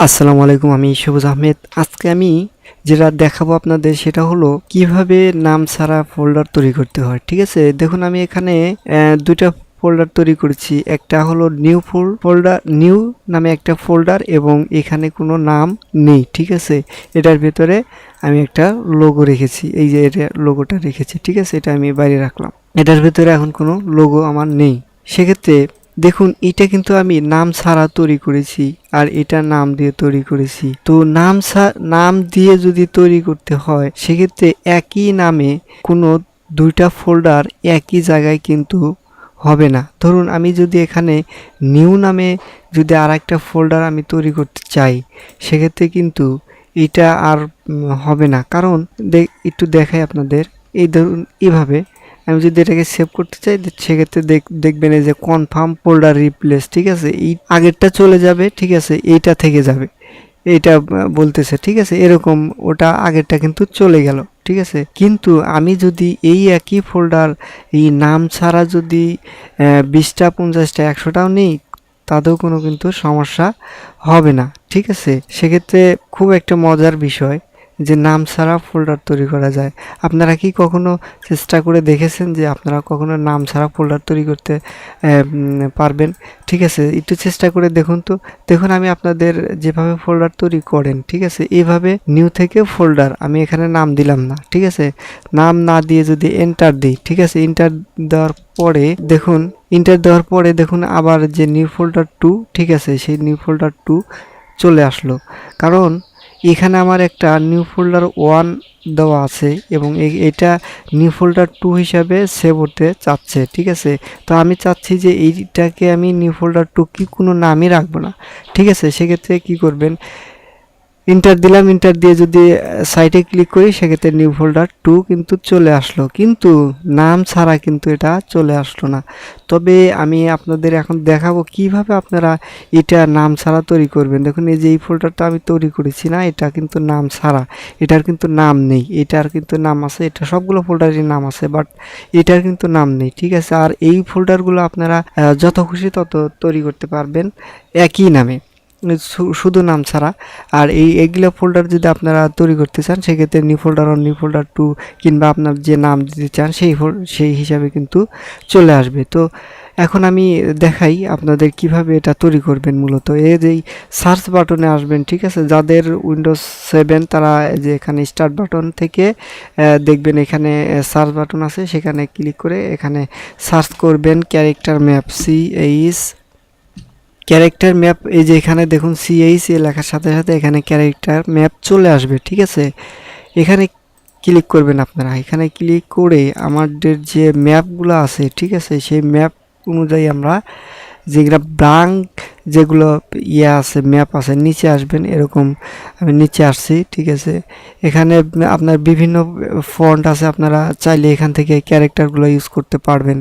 আসসালামু আলাইকুম, আমি সবুজ আহমেদ। আজকে আমি যেটা দেখাবো আপনাদের সেটা হলো কিভাবে নাম ছাড়া ফোল্ডার তৈরি করতে হয়। ঠিক আছে, দেখুন আমি এখানে দুইটা ফোল্ডার তৈরি করেছি। একটা হলো নিউ নামে একটা ফোল্ডার এবং এখানে কোনো নাম নেই। ঠিক আছে, এটার ভেতরে আমি একটা লোগো রেখেছি, এই যে এটা লোগোটা রেখেছি। ঠিক আছে, এটা আমি বাইরে রাখলাম। এটার ভেতরে এখন কোনো লোগো আমার নেই। সেক্ষেত্রে দেখুন, এটা কিন্তু আমি নাম ছাড়া তৈরি করেছি আর এটা নাম দিয়ে তৈরি করেছি। তো নাম দিয়ে যদি তৈরি করতে হয় সেক্ষেত্রে একই নামে কোনো দুইটা ফোল্ডার একই জায়গায় কিন্তু হবে না। ধরুন আমি যদি এখানে নিউ নামে যদি আর একটা ফোল্ডার আমি তৈরি করতে চাই সেক্ষেত্রে কিন্তু এটা আর হবে না। কারণ একটু দেখাই আপনাদের। এই ধরুন এভাবে আমি যদি এটাকে সেভ করতে চাই সেক্ষেত্রে দেখবেন এই যে কনফার্ম ফোল্ডার রিপ্লেস। ঠিক আছে, এই আগেরটা চলে যাবে। ঠিক আছে, এইটা থেকে যাবে, এইটা বলতেছে। ঠিক আছে, এরকম ওটা আগেরটা কিন্তু চলে গেল। ঠিক আছে, কিন্তু আমি যদি এই একই ফোল্ডার এই নাম ছাড়া যদি 20টা 50টা 100টাও নেই তাতেও কোনো কিন্তু সমস্যা হবে না। ঠিক আছে, সেক্ষেত্রে খুব একটা মজার বিষয় যে নাম ছাড়া ফোল্ডার তৈরি করা যায়। আপনারা কি কখনো চেষ্টা করে দেখেছেন যে আপনারা কখনো নাম ছাড়া ফোল্ডার তৈরি করতে পারবেন? ঠিক আছে, একটু চেষ্টা করে দেখুন। তো দেখুন আমি আপনাদের যেভাবে ফোল্ডার তৈরি করেন, ঠিক আছে, এইভাবে নিউ থেকে ফোল্ডার আমি এখানে নাম দিলাম না। ঠিক আছে, নাম না দিয়ে যদি এন্টার দিই, ঠিক আছে, এন্টার দেওয়ার পরে দেখুন আবার যে নিউ ফোল্ডার 2, ঠিক আছে, সেই নিউ ফোল্ডার 2 চলে আসলো। কারণ এখানে আমার একটা নিউ ফোল্ডার 1 দেওয়া আছে এবং এটা নিউ ফোল্ডার 2 হিসাবে সেভ হতে চাচ্ছে। ঠিক আছে, তো আমি চাচ্ছি যে এইটাকে আমি নিউ ফোল্ডার 2 কি কোনো নামই রাখবো না। ঠিক আছে, সেক্ষেত্রে কি করবেন, এন্টার দিলাম। এন্টার দিয়ে যদি সাইটে ক্লিক করি সেক্ষেত্রে নিউ ফোল্ডার 2 কিন্তু চলে আসলো, কিন্তু নাম ছাড়া কিন্তু এটা চলে আসলো না। তবে আমি আপনাদের এখন দেখাবো কিভাবে আপনারা এটা নাম ছাড়া তৈরি করবেন। দেখুন এই যে এই ফোল্ডারটা আমি তৈরি করেছি না, এটা কিন্তু নাম ছাড়া, এটার কিন্তু নাম নেই। এটার কিন্তু নাম আছে, এটা সবগুলো ফোল্ডারের নাম আছে, বাট এটার কিন্তু নাম নেই। ঠিক আছে, আর এই ফোল্ডারগুলো আপনারা যত খুশি তত তৈরি করতে পারবেন একই নামে, শুধু নাম ছাড়া। আর এইগুলো ফোল্ডার যদি আপনারা তৈরি করতে চান সেক্ষেত্রে নিউ ফোল্ডার 1, নিউ ফোল্ডার 2 কিংবা আপনার যে নাম দিতে চান সেই হিসাবে কিন্তু চলে আসবে। তো এখন আমি দেখাই আপনাদের কিভাবে এটা তৈরি করবেন। মূলত এই যে সার্চ বাটনে আসবেন। ঠিক আছে, যাদের উইন্ডোজ 7 তারা যে এখানে স্টার্ট বাটন থেকে দেখবেন এখানে সার্চ বাটন আছে, সেখানে ক্লিক করে এখানে সার্চ করবেন ক্যারেক্টার ম্যাপ, ক্যারেক্টার ম্যাপ। এই যে এখানে দেখুন CH লেখার সাথে সাথে এখানে ক্যারেক্টার ম্যাপ চলে আসবে। ঠিক আছে, এখানে ক্লিক করবেন আপনারা। এখানে ক্লিক করে আমাদের যে ম্যাপগুলো আছে, ঠিক আছে, সেই ম্যাপ অনুযায়ী আমরা যেগুলো যেগুলো আছে ম্যাপ আছে নিচে আসবেন। এরকম আমি নিচে আসছি। ঠিক আছে, এখানে আপনার বিভিন্ন ফন্ট আছে, আপনারা চাইলে এখান থেকে ক্যারেক্টারগুলো ইউজ করতে পারবেন।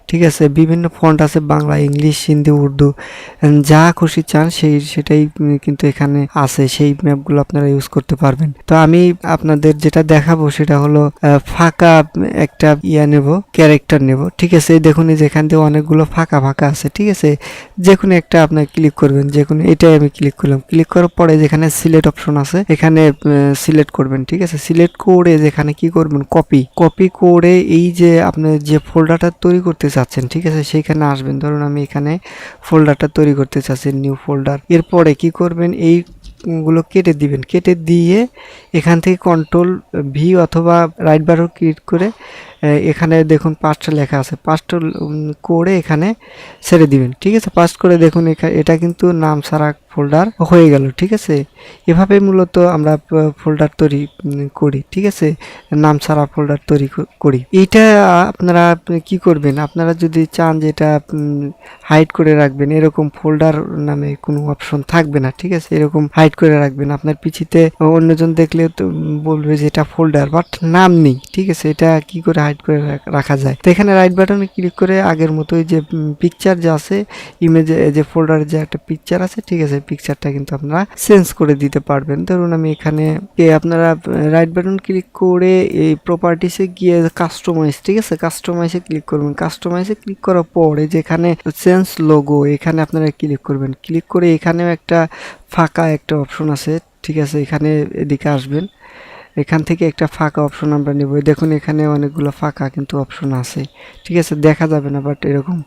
ঠিক আছে, বিভিন্ন ফন্ট আছে, বাংলা, ইংলিশ, হিন্দি, উর্দু, যা খুশি চান সেটাই কিন্তু এখানে আছে। সেই ম্যাপগুলো আপনারা ইউজ করতে পারবেন। তো আমি আপনাদের যেটা দেখাবো সেটা হলো ফাঁকা একটা নেব, ক্যারেক্টার নেব। ঠিক আছে, দেখুন এই যেখান থেকে অনেকগুলো ফাঁকা ফাঁকা আছে। ঠিক আছে, যে কোনো একটা আপনার ক্লিক করবেন, যে কোনো এটাই আমি ক্লিক করলাম। ক্লিক করার পরে যেখানে সিলেক্ট অপশন আছে এখানে সিলেক্ট করবেন। ঠিক আছে, সিলেক্ট করে যেখানে কি করবেন, কপি করে এই যে আপনি যে ফোল্ডারটা তৈরি করতে চাচ্ছেন, ঠিক আছে, সেইখানে আসবেন। ধরুন আমি এখানে ফোল্ডারটা তৈরি করতে চাচ্ছি, নিউ ফোল্ডার। এরপরে কি করবেন, এইগুলো কেটে দিবেন। কেটে দিয়ে এখান থেকে কন্ট্রোল V অথবা রাইট বাটন ক্লিক করে এখানে দেখুন 5টা লেখা আছে, 5টা করে এখানে ছেড়ে দিবেন। ঠিক আছে, পাস্ট করে দেখুন এটা কিন্তু নাম ছাড়া ফোল্ডার হয়ে গেল। ঠিক আছে, এভাবে মূলত আমরা ফোল্ডার তৈরি করি। ঠিক আছে, নাম ছাড়া ফোল্ডার তৈরি করি। এইটা আপনারা কি করবেন, আপনারা যদি চান যে এটা হাইড করে রাখবেন, এরকম ফোল্ডার নামে কোনো অপশন থাকবে না। ঠিক আছে, এরকম হাইড করে রাখবেন। আপনার পিছিতে অন্যজন দেখলে তো বলবে যে এটা ফোল্ডার, বাট নাম নেই। ঠিক আছে, এটা কি করে হাইড করে রাখা যায়। তো এখানে রাইট বাটনে ক্লিক করে আগের মতোই যে পিকচার যে আছে ইমেজে যে ফোল্ডারে যে একটা পিকচার আছে, ঠিক আছে, পিকচারটা কিন্তু আপনারা চেঞ্জ করে দিতে পারবেন। ধরুন আমি এখানে আপনারা রাইট বাটন ক্লিক করে এই প্রপার্টিসে গিয়ে কাস্টমাইজ, ঠিক আছে, কাস্টমাইজে ক্লিক করবেন। কাস্টমাইজে ক্লিক করার পরে যেখানে চেঞ্জ লোগো এখানে আপনারা ক্লিক করবেন। ক্লিক করে এখানেও একটা ফাঁকা একটা অপশন আছে, ঠিক আছে, এখানে এদিকে আসবেন। এখান থেকে একটা ফাঁকা অপশন আমরা নেব। দেখুন এখানে অনেকগুলো ফাঁকা কিন্তু অপশন আছে, ঠিক আছে, দেখা যাবে না বাট এরকম,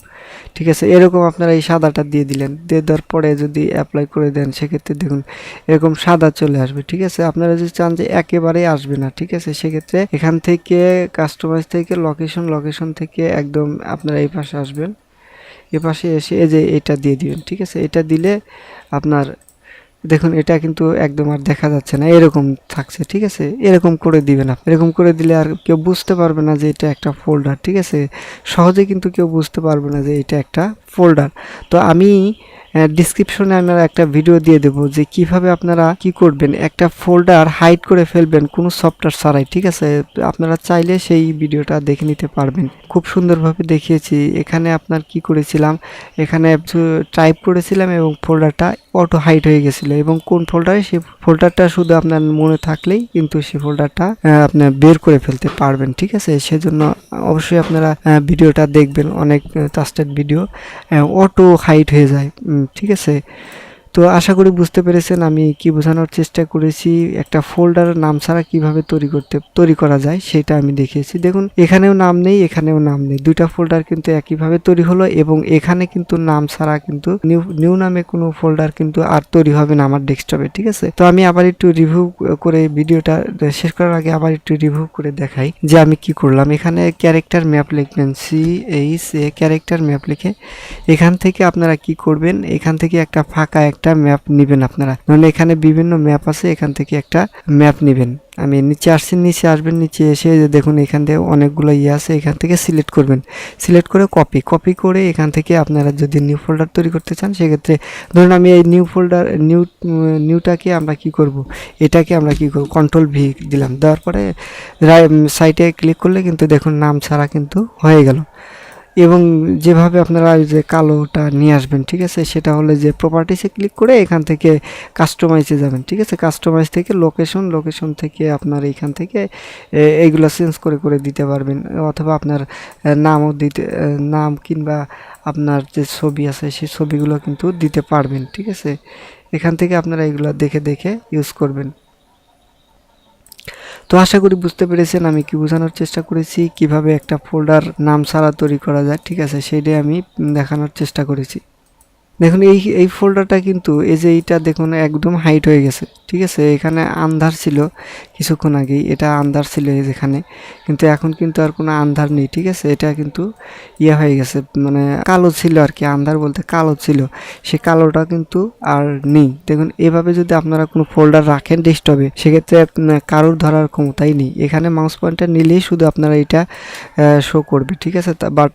ঠিক আছে, এরকম আপনারা এই সাদাটা দিয়ে দিলেন। দিয়ে দেওয়ার পরে যদি অ্যাপ্লাই করে দেন সেক্ষেত্রে দেখুন এরকম সাদা চলে আসবে, ঠিক আছে। আপনারা যদি চান যে একেবারেই আসবে না, ঠিক আছে, সেক্ষেত্রে এখান থেকে কাস্টমাইজ থেকে লোকেশন থেকে একদম আপনারা এই পাশে আসবেন। এ পাশে এসে এই যে এটা দিয়ে দিবেন, ঠিক আছে। এটা দিলে আপনার দেখুন এটা কিন্তু একদম আর দেখা যাচ্ছে না, এরকম থাকছে, ঠিক আছে। এরকম করে দিবেন আপনি। এরকম করে দিলে আর কেউ বুঝতে পারবে না যে এটা একটা ফোল্ডার, ঠিক আছে। সহজে কিন্তু কেউ বুঝতে পারবে না যে এটা একটা ফোল্ডার। তো আমি ডিসক্রিপশনে আমরা একটা ভিডিও দিয়ে দেবো যে কিভাবে আপনারা কি করবেন, একটা ফোল্ডার হাইড করে ফেলবেন কোনো সফটওয়্যার ছাড়াই, ঠিক আছে। আপনারা চাইলে সেই ভিডিওটা দেখে নিতে পারবেন, খুব সুন্দরভাবে দেখিয়েছি। এখানে আপনার কি করেছিলাম, এখানে টাইপ করেছিলাম এবং ফোল্ডারটা অটো হাইড হয়ে গেছিলো, এবং কোন ফোল্ডারে সেই ফোল্ডারটা শুধু আপনার মনে থাকলেই কিন্তু সেই ফোল্ডারটা আপনার বের করে ফেলতে পারবেন, ঠিক আছে। সেজন্য অবশ্যই আপনারা ভিডিওটা দেখবেন, অনেক ট্রাস্টেড ভিডিও, অটো হাইড হয়ে যায়, ঠিক আছে। তো আশা করি বুঝতে পেরেছেন আমি কি বোঝানোর চেষ্টা করেছি। একটা ফোল্ডার নাম ছাড়া কিভাবে তৈরি করা যায় সেটা আমি দেখিয়েছি। দেখুন এখানেও নাম নেই, এখানেও নাম নেই, দুইটা ফোল্ডার কিন্তু একইভাবে তৈরি হলো, এবং এখানে কিন্তু নাম ছাড়া কিন্তু নিউ নামে কোনো ফোল্ডার কিন্তু আর তৈরি হবে না আমার ডেস্কটপে, ঠিক আছে। তো আমি আবার একটু রিভিউ করে ভিডিওটা শেষ করার আগে আবার একটু রিভিউ করে দেখাই যে আমি কি করলাম। এখানে ক্যারেক্টার ম্যাপ লিখবেন, CHA ক্যারেক্টার ম্যাপ লিখে এখান থেকে আপনারা কি করবেন, এখান থেকে একটা ফাঁকা একটা ম্যাপ নেবেন আপনারা, মানে এখানে বিভিন্ন ম্যাপ আছে, এখান থেকে একটা ম্যাপ নেবেন। আমি নিচে আসছি, নিচে আসবেন, নিচে এসে দেখুন এখান থেকে অনেকগুলো আছে, এখান থেকে সিলেক্ট করবেন। সিলেক্ট করে কপি করে এখান থেকে আপনারা যদি নিউ ফোল্ডার তৈরি করতে চান সেক্ষেত্রে ধরুন আমি এই নিউটাকে আমরা কি করব, এটাকে আমরা কি করব, Ctrl+V দিলাম। দেওয়ার পরে সাইটে ক্লিক করলে কিন্তু দেখুন নাম ছাড়া কিন্তু হয়ে গেল। এবং যেভাবে আপনারা যে কালোটা নিয়ে আসবেন, ঠিক আছে, সেটা হলো যে প্রপার্টিসে ক্লিক করে এখান থেকে কাস্টমাইজে যাবেন, ঠিক আছে। কাস্টমাইজ থেকে লোকেশন থেকে আপনার এখান থেকে এইগুলো চেঞ্জ করে দিতে পারবেন, অথবা আপনার নামও দিতে, নাম কিংবা আপনার যে ছবি আছে সেই ছবিগুলো কিন্তু দিতে পারবেন, ঠিক আছে। এখান থেকে আপনারা এগুলো দেখে ইউজ করবেন। তো আশা করি বুঝতে পেরেছেন আমি কি বোঝানোর চেষ্টা করেছি, কিভাবে একটা ফোল্ডার নাম ছাড়া তৈরি করা যায়, ঠিক আছে, সেটাই আমি দেখানোর চেষ্টা করেছি। দেখুন এই ফোল্ডারটা কিন্তু এই যে এইটা দেখুন একদম হাইট হয়ে গেছে, ঠিক আছে। এখানে আন্ধার ছিল কিছুক্ষণ আগেই, এটা আন্ধার ছিল যেখানে, কিন্তু এখন কিন্তু আর কোনো আন্ধার নেই, ঠিক আছে। এটা কিন্তু ইয়ে হয়ে গেছে, মানে কালো ছিল আর কি, আন্ধার বলতে কালো ছিল, সে কালোটা কিন্তু আর নেই। দেখুন এভাবে যদি আপনারা কোনো ফোল্ডার রাখেন ডেস্কটপে সেক্ষেত্রে কারোর ধরার ক্ষমতাই নেই। এখানে মাউস পয়েন্টার নিলেই শুধু আপনারা এটা শো করবে, ঠিক আছে, বাট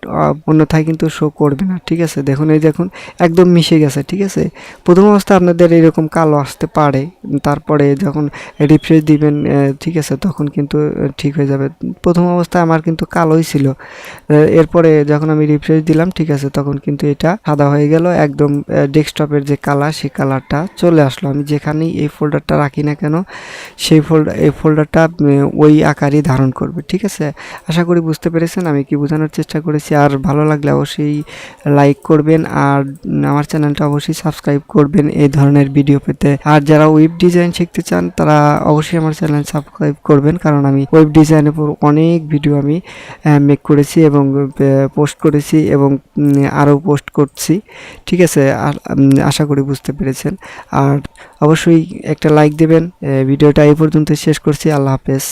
অন্যথায় কিন্তু শো করবে না, ঠিক আছে। দেখুন এই দেখুন একদম মিশে গেছে, ঠিক আছে। প্রথম অবস্থায় আপনাদের এরকম কালো আসতে পারে, তারপরে যখন রিফ্রেশ দিবেন, ঠিক আছে, তখন কিন্তু ঠিক হয়ে যাবে। প্রথম অবস্থায় আমার কিন্তু কালোই ছিল, এরপরে যখন আমি রিফ্রেশ দিলাম, ঠিক আছে, তখন কিন্তু এটা সাদা হয়ে গেল, একদম ডেস্কটপের যে কালার সেই কালারটা চলে আসলো। আমি যেখানেই এই ফোল্ডারটা রাখি না কেন সেই ফোল্ডারটা ওই আকারই ধারণ করবে, ঠিক আছে। আশা করি বুঝতে পেরেছেন আমি কি বোঝানোর চেষ্টা করেছি। আর ভালো লাগলে অবশ্যই লাইক করবেন, আর আমার চ্যানেলটা অবশ্যই সাবস্ক্রাইব করবেন এই ধরনের ভিডিও পেতে। আর যারা ওয়েব ডিজাইন শিখতে চান তারা অবশ্যই আমার চ্যানেল সাবস্ক্রাইব করবেন, কারণ আমি ওয়েব ডিজাইনের উপর অনেক ভিডিও আমি মেক করেছি এবং পোস্ট করেছি, এবং আরও পোস্ট করছি, ঠিক আছে। আর আশা করি বুঝতে পেরেছেন। আর অবশ্যই একটা লাইক দেবেন। ভিডিওটা এই পর্যন্ত শেষ করছি। আল্লাহ হাফেজ।